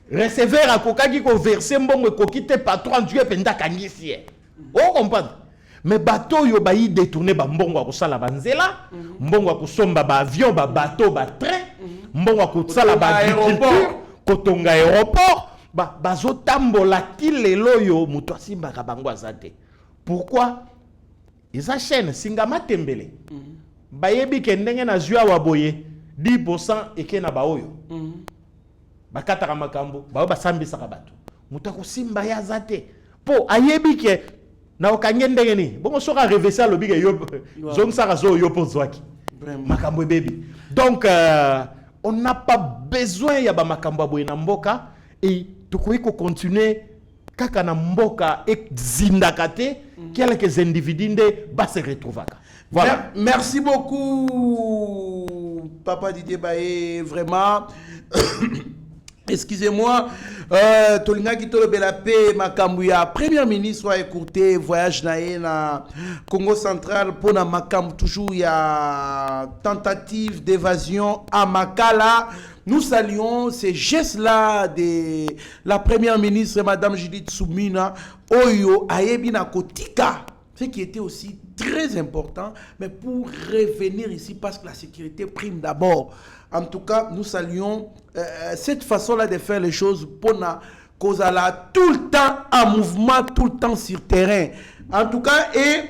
Receveur akokaki ko verser mbongo kokite patron Dieu penda kangisi. On comprend. Mais bateau yo ba yi détourner ba mbongo akosala banzela, mbongo akosomba ba avion, ba bateau, ba train, mbongo akosala ba aéroport, kotonga aéroport, ba zo tambola kilelo yo muto asimba ka bango azate. Pourquoi? Isa chaîne singama tembele. Ba yebi ke ndenge na zwa wa boye 10% eke na ba oyo. Ba kataka makambo, ba sambisa ka bato. Muto akosimba ya zate. Po ayebi ke na okangende ngeni bongo soka revesa lobi ke yo zong sara zo yo pozwaki makambo baby. Donc on n'a pas besoin ya ba makambo boye na mboka et tukoyi ko continuer kaka na mboka exindakate quelques individus nde ba se retrouvaka. Voilà. Merci beaucoup Papa Didier Baye, vraiment. Excusez-moi, Tolinga Kitolo Belapé, Makambuya, Premier ministre a écouté voyage na Congo central pour na Makam, toujours il y a tentative d'évasion à Makala. Nous saluons ces gestes-là de la Première ministre, Madame Judith Soumina, Oyo, Ayebina Kotika, ce qui était aussi très important, mais pour revenir ici, parce que la sécurité prime d'abord. En tout cas, nous saluons cette façon-là de faire les choses pour cause tout le temps en mouvement, tout le temps sur terrain. En tout cas, et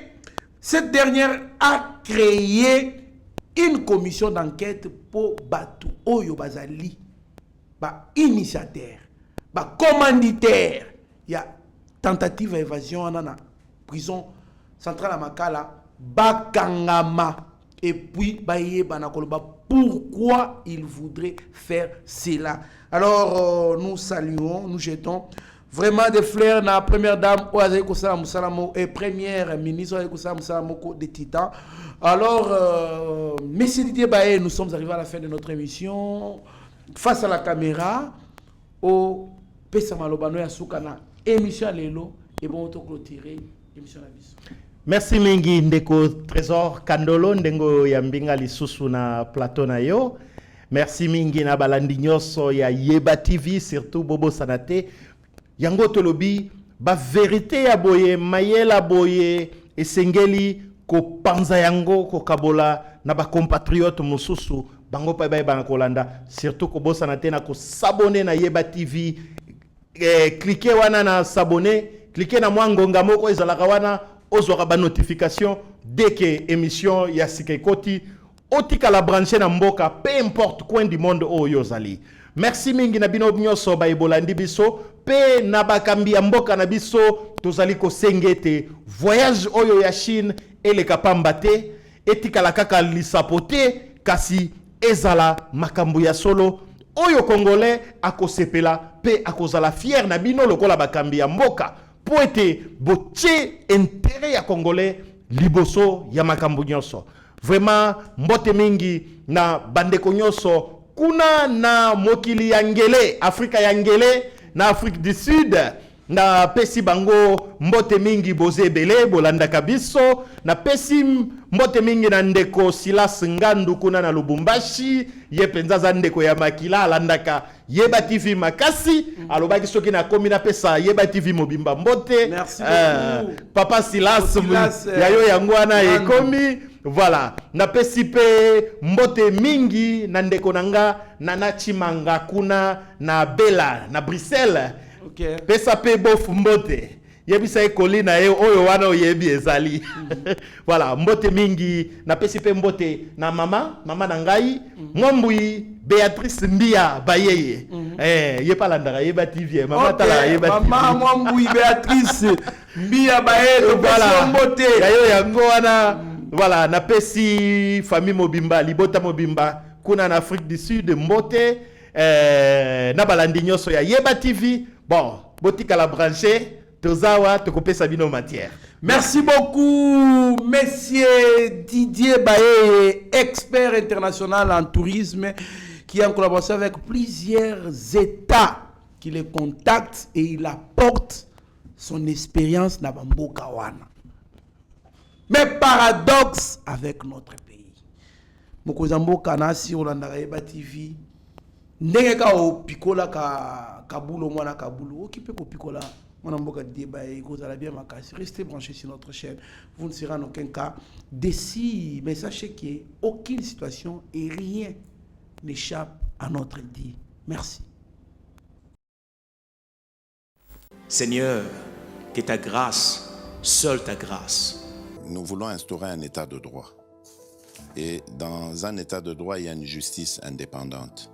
cette dernière a créé une commission d'enquête pour Batu Oyo Bazali, initiateur, commanditaire. Il y a tentative d'évasion en la prison centrale à Makala, Bakangama. Et puis, pourquoi il voudrait faire cela? Alors, nous saluons, nous jetons vraiment des fleurs dans la première dame et première ministre de Titan. Alors, messieurs Didier Baye, nous sommes arrivés à la fin de notre émission. Face à la caméra, au Pesa Malobano Yasukana, émission à l'élo, et bon, on va clôturer l'émission à la vie. Merci mingi ndeko Trésor Kandolo ndengo ya mbinga lisusu na plateau na yo. Merci mingi na balandi nyoso ya Yeba TV, surtout Bobo Sanate. Yango tolobi ba vérité ya boye mayela boye esengeli ko panza yango ko kabola na ba compatriote mususu bango pa bay bana kolanda, surtout ko Bobo Sanate na ko s'abonner na Yeba TV. Cliquez wana na s'abonner, cliquez na mwangonga moko ezalaka wana ozwaka ba notification dès que émission ya Sikekoti otika la branche na mboka peu importe coin du monde oyo zali. Merci mingi na bino nyoso ba ebolandi biso pe na bakambi ya mboka na biso tozali ko sengete voyage oyo ya Chine ele kapamba te etika la kaka lisapote kasi ezala makambu ya solo oyo congolais akosepela pe akozala fier na bino lokola bakambi ya mboka. Pour être botier intérêt ya congolais liboso ya makambo nyonso. Vraiment mbote mingi na bandeko nyonso kuna na mokili yangele Afrika yangele na Afrique du Sud na pesi bango mbote mingi boze ebele bolandaka biso na pesi mbote mingi na ndeko Silas Ngandu kuna na Lubumbashi ye penza za ndeko ya makila alandaka Yeba TV makasi alobaki soki na komi na pesa Yeba TV mobimba mbote. Merci beaucoup. Papa Silas yayo yango wana ekomi. Voilà, na pesi pe mbote mingi na ndeko nanga Nana Chimanga kuna na Bela na Bruxelles. Okay. Pesa pe bof mbote. Yebisa ekoli na ye oyo wana oyebi ezali. Voilà, mbote mingi na pesi pe mbote na mama na ngai Ngombui Beatrice Mbia Bayeye. Ye palandaka Yeba TV, mama tala Yeba TV. Mama Ngombui Beatrice Mbia Bayeye voilà mbote. Yayo yango wana. Voilà, na pesi famille mobimba, libota mobimba kuna na Afrique du Sud mbote na balandi nyoso ya Yeba TV. Bon, botika la branché, tozawa tokopesa bino matière. Merci beaucoup, Monsieur Didier Baye, expert international en tourisme, qui est en collaboration avec plusieurs États qui les contactent et il apporte son expérience dans Bamboka wana. Mais paradoxe avec notre pays. Mokozamboka na si Olanda Yeba TV. Ndenge ka o pikola ka kabulo mwana kabulo occupé ko pikola mwana mboka débat et kozala bien makasi. Restez branchés sur notre chaîne. Vous ne serez en aucun cas déçus, mais sachez qu'aucune situation et rien n'échappe à notre dit. Merci. Seigneur, que ta grâce, seule ta grâce. Nous voulons instaurer un état de droit. Et dans un état de droit, il y a une justice indépendante.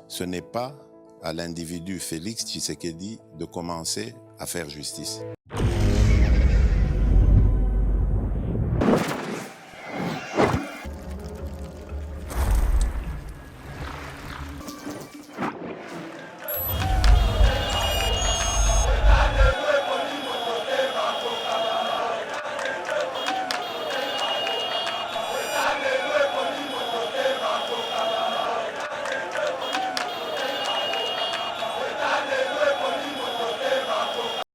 Ce n'est pas à l'individu Félix Tshisekedi de commencer à faire justice.